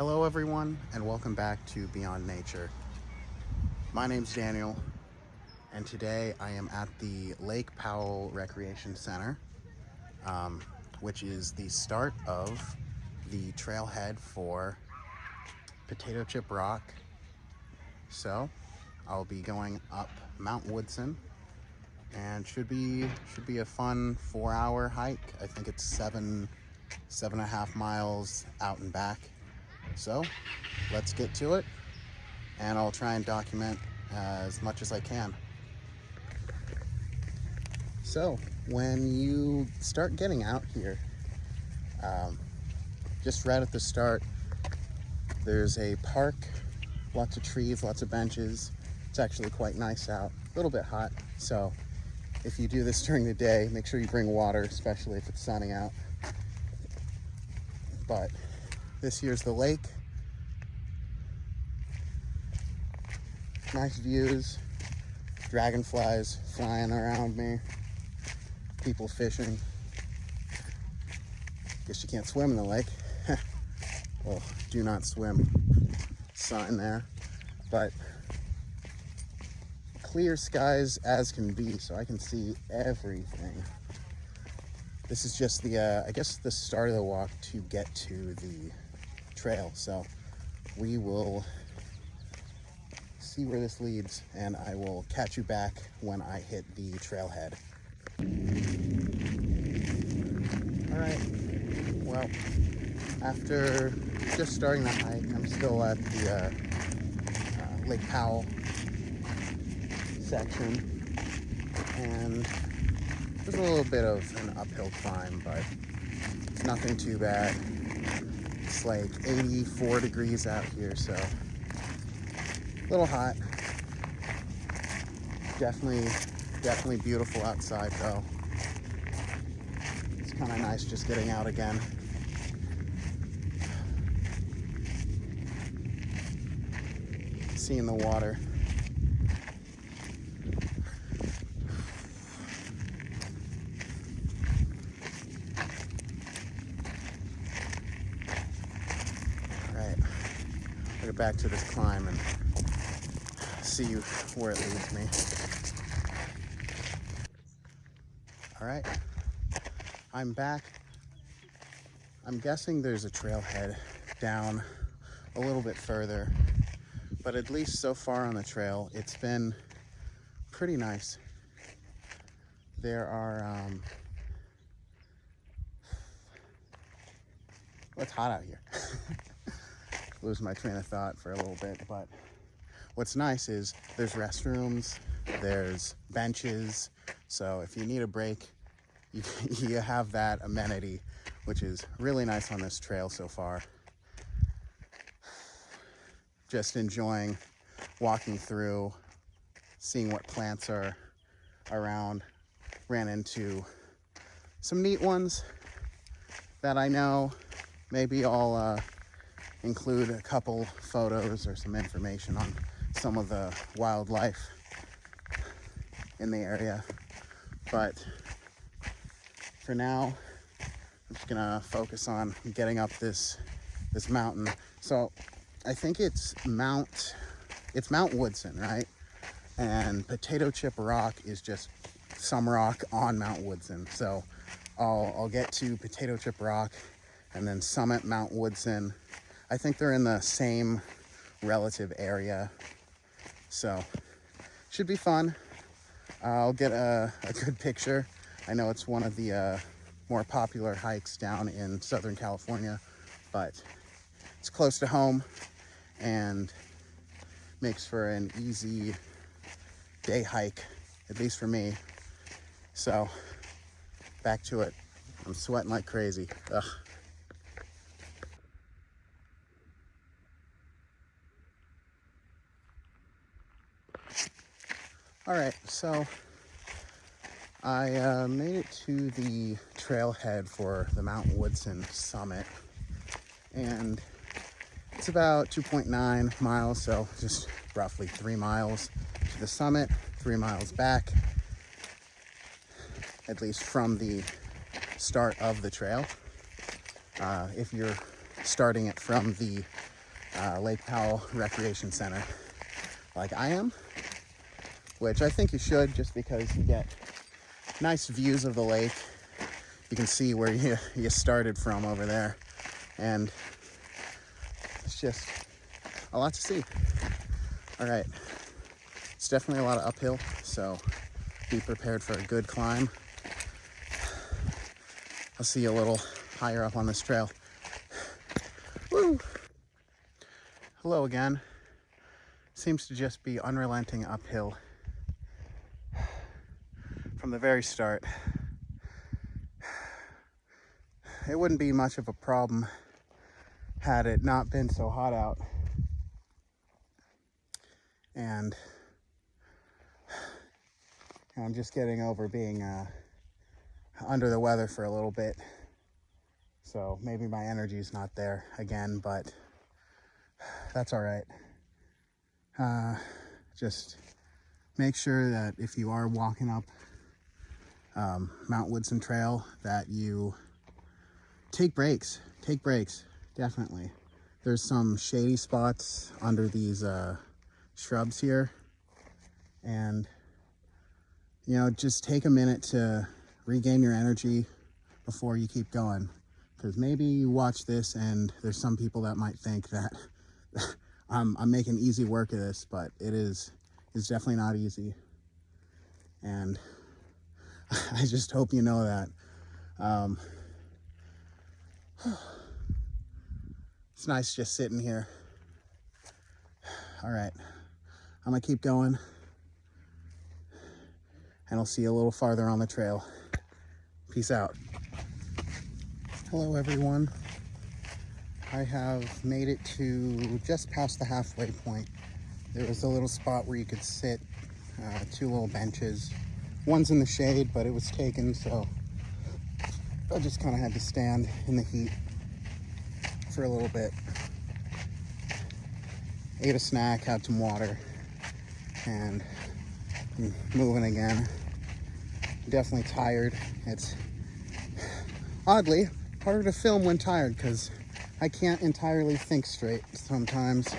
Hello everyone and welcome back to Beyond Nature. My name's Daniel and today I am at the Lake Powell Recreation Center, which is the start of the trailhead for Potato Chip Rock. So I'll be going up Mount Woodson and should be a fun 4-hour hike. I think it's 7.5 miles out and back. So let's get to it, and I'll try and document as much as I can. So when you start getting out here, just right at the start, there's a park, lots of trees, lots of benches. It's actually quite nice out, a little bit hot. So if you do this during the day, make sure you bring water, especially if it's sunny out. But this here's the lake. Nice views, dragonflies flying around me, people fishing. Guess you can't swim in the lake. Well, do not swim sign there, but clear skies as can be, so I can see everything. This is just the, I guess the start of the walk to get to the trail. So we will see where this leads, and I will catch you back when I hit the trailhead. All right, well, after just starting the hike, I'm still at the Lake Powell section, and there's a little bit of an uphill climb, but it's nothing too bad. It's like 84 degrees out here, so a little hot. Definitely beautiful outside though. It's kind of nice just getting out again. Seeing the water. Alright, I'll get back to this climb and see where it leads me. All right, I'm back. I'm guessing there's a trailhead down a little bit further, but at least so far on the trail, it's been pretty nice. There are, well, it's hot out here. Lose my train of thought for a little bit, but what's nice is there's restrooms, there's benches, so if you need a break, you have that amenity, which is really nice on this trail so far. Just enjoying walking through, seeing what plants are around. Ran into some neat ones that I know. Maybe I'll include a couple photos or some information on some of the wildlife in the area, but for now I'm just gonna focus on getting up this mountain. So I think it's Mount Woodson, right? And Potato Chip Rock is just some rock on Mount Woodson. So I'll get to Potato Chip Rock and then summit Mount Woodson. I think they're in the same relative area, so should be fun. I'll get a good picture. I know it's one of the more popular hikes down in Southern California, but it's close to home and makes for an easy day hike, at least for me. So back to it. I'm sweating like crazy. Ugh. All right, so I made it to the trailhead for the Mount Woodson summit, and it's about 2.9 miles, so just roughly 3 miles to the summit, 3 miles back, at least from the start of the trail. If you're starting it from the Lake Powell Recreation Center like I am, which I think you should, just because you get nice views of the lake. You can see where you started from over there, and it's just a lot to see. All right, it's definitely a lot of uphill, so be prepared for a good climb. I'll see you a little higher up on this trail. Woo! Hello again. Seems to just be unrelenting uphill from the very start. It wouldn't be much of a problem had it not been so hot out. And I'm just getting over being under the weather for a little bit. So maybe my energy's not there again, but that's all right. Just make sure that if you are walking up Mount Woodson Trail, that you take breaks, definitely. There's some shady spots under these shrubs here, and just take a minute to regain your energy before you keep going, because maybe you watch this and there's some people that might think that I'm making easy work of this, but it's definitely not easy. And I just hope you know that. It's nice just sitting here. All right, I'm gonna keep going, and I'll see you a little farther on the trail. Peace out. Hello everyone. I have made it to just past the halfway point. There was a little spot where you could sit, 2 little benches. One's in the shade, but it was taken, so I just kind of had to stand in the heat for a little bit. Ate a snack, had some water, and I'm moving again. Definitely tired. It's oddly harder to film when tired, because I can't entirely think straight sometimes.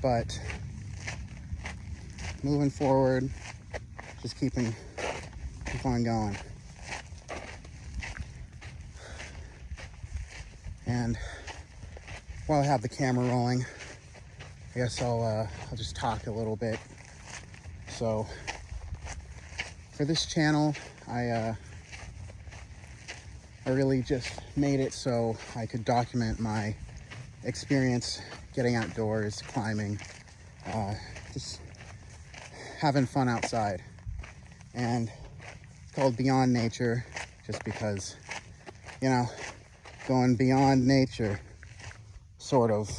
But moving forward, just keep on going. And while I have the camera rolling, I guess I'll just talk a little bit. So for this channel, I really just made it so I could document my experience getting outdoors, climbing, just having fun outside. And it's called Beyond Nature, just because, going beyond nature, sort of,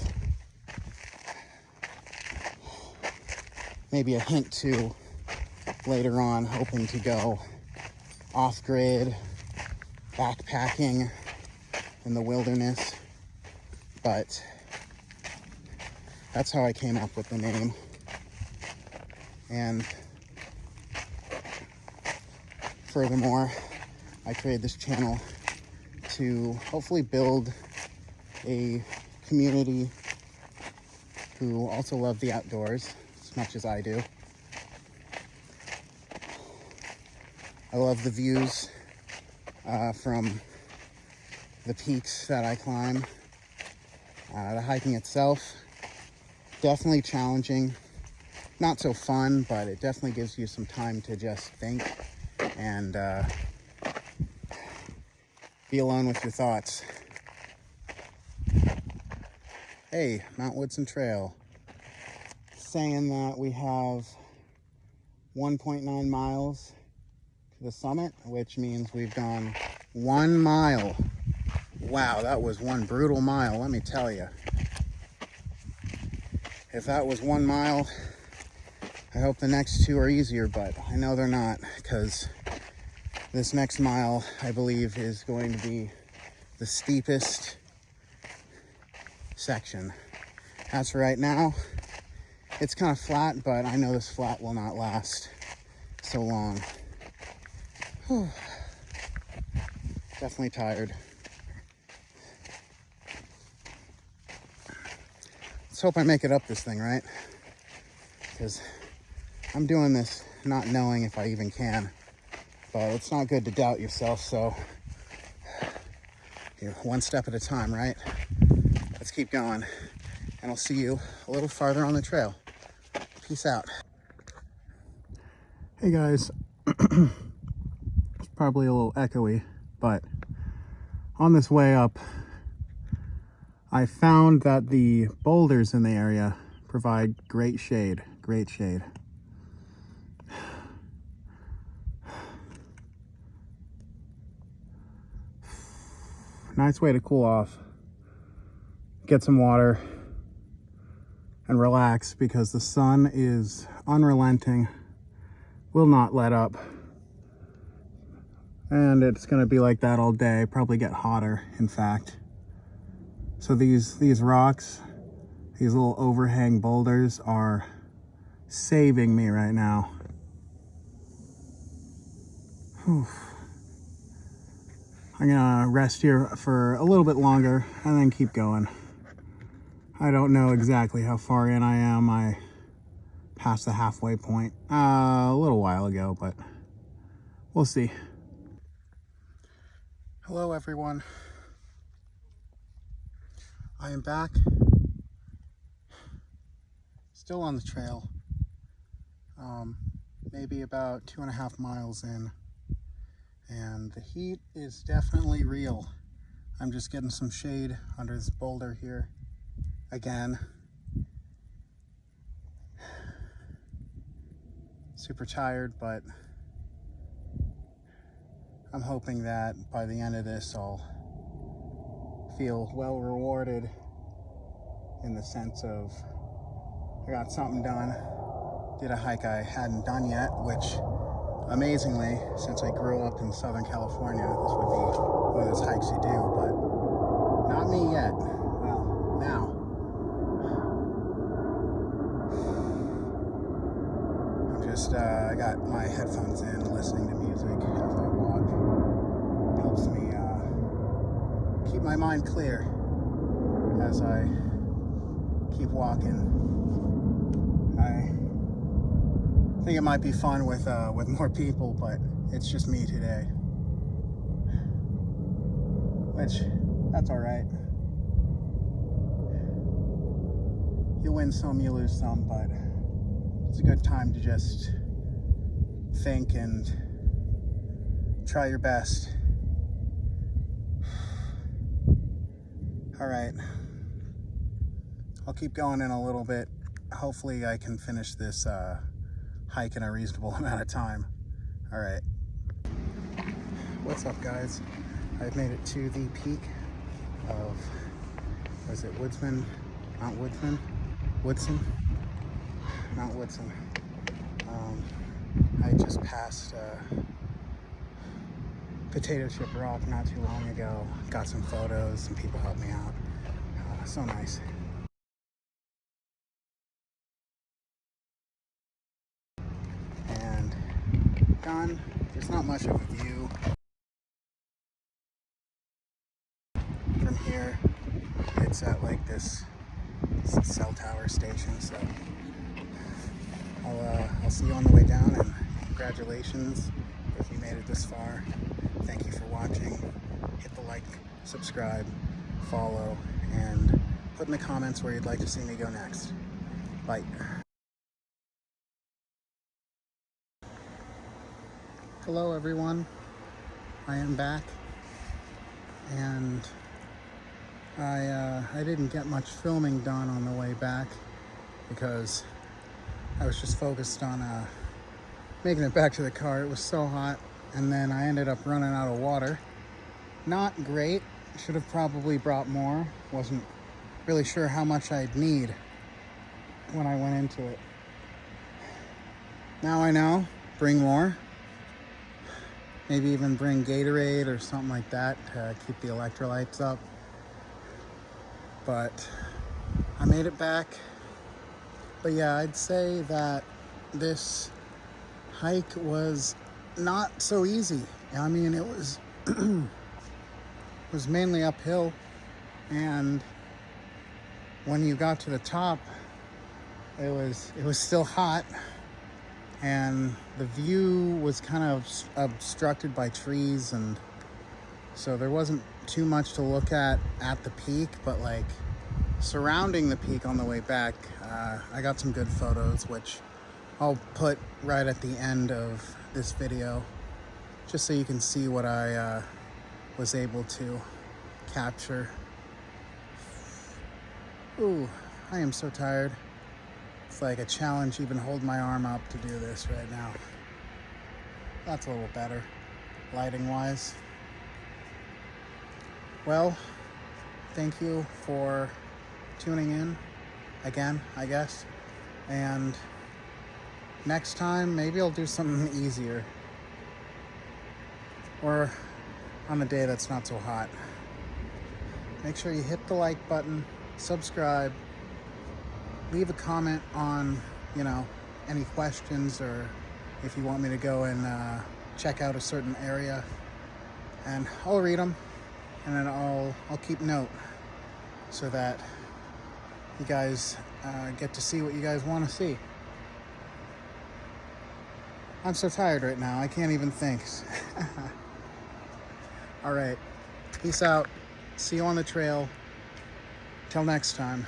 maybe a hint to later on hoping to go off-grid, backpacking in the wilderness. But that's how I came up with the name. And furthermore, I created this channel to hopefully build a community who also love the outdoors as much as I do. I love the views from the peaks that I climb. The hiking itself, definitely challenging. Not so fun, but it definitely gives you some time to just think and be alone with your thoughts. Hey, Mount Woodson Trail. Saying that we have 1.9 miles to the summit, which means we've gone 1 mile. Wow, that was one brutal mile, let me tell you. If that was 1 mile, I hope the next 2 are easier, but I know they're not, because this next mile, I believe, is going to be the steepest section. As for right now, it's kind of flat, but I know this flat will not last so long. Definitely tired. Let's hope I make it up this thing, right? Because I'm doing this not knowing if I even can. But it's not good to doubt yourself, so here, one step at a time, right? Let's keep going, and I'll see you a little farther on the trail. Peace out. Hey guys, it's probably a little echoey, but on this way up, I found that the boulders in the area provide great shade, great shade. Nice way to cool off, get some water, and relax because the sun is unrelenting, will not let up. And it's gonna be like that all day, probably get hotter, in fact. So these rocks, these little overhang boulders are saving me right now. Whew. I'm gonna rest here for a little bit longer and then keep going. I don't know exactly how far in I am. I passed the halfway point a little while ago, but we'll see. Hello everyone. I am back, still on the trail, maybe about 2.5 miles in, and the heat is definitely real. I'm just getting some shade under this boulder here again. Super tired, but I'm hoping that by the end of this I'll feel well rewarded in the sense of I got something done. Did a hike I hadn't done yet, which amazingly, since I grew up in Southern California, this would be one of those hikes you do, but not me yet. Well, now. I'm just, I got my headphones in, listening to music as I walk. It helps me keep my mind clear as I keep walking. I think it might be fun with more people, but it's just me today. Which, that's all right. You win some, you lose some, but it's a good time to just think and try your best. All right, I'll keep going in a little bit. Hopefully I can finish this hike in a reasonable amount of time. All right. What's up, guys? I've made it to the peak of, was it Woodson? Mount Woodson? Woodson? Mount Woodson. I just passed Potato Chip Rock not too long ago. Got some photos, some people helped me out. So nice. And done. There's not much of a view from here. It's at like this cell tower station, so I'll see you on the way down, and congratulations if you made it this far. Thank you for watching. Hit the like, subscribe, follow, and put in the comments where you'd like to see me go next. Bye. Hello everyone, I am back, and I didn't get much filming done on the way back because I was just focused on making it back to the car. It was so hot, and then I ended up running out of water. Not great, should have probably brought more. Wasn't really sure how much I'd need when I went into it. Now I know, bring more. Maybe even bring Gatorade or something like that to keep the electrolytes up. But I made it back. But yeah, I'd say that this hike was not so easy. I mean, it was was mainly uphill, and when you got to the top, it was still hot, and the view was kind of obstructed by trees, and so there wasn't too much to look at the peak, but like surrounding the peak on the way back, I got some good photos, which I'll put right at the end of this video, just so you can see what I was able to capture. Ooh, I am so tired. It's like a challenge even holding my arm up to do this right now. That's a little better, lighting wise. Well, thank you for tuning in again, I guess. And next time, maybe I'll do something easier, or on a day that's not so hot. Make sure you hit the like button, subscribe, leave a comment on, any questions, or if you want me to go and check out a certain area, and I'll read them, and then I'll keep note so that you guys get to see what you guys want to see. I'm so tired right now, I can't even think. All right, peace out. See you on the trail. Till next time.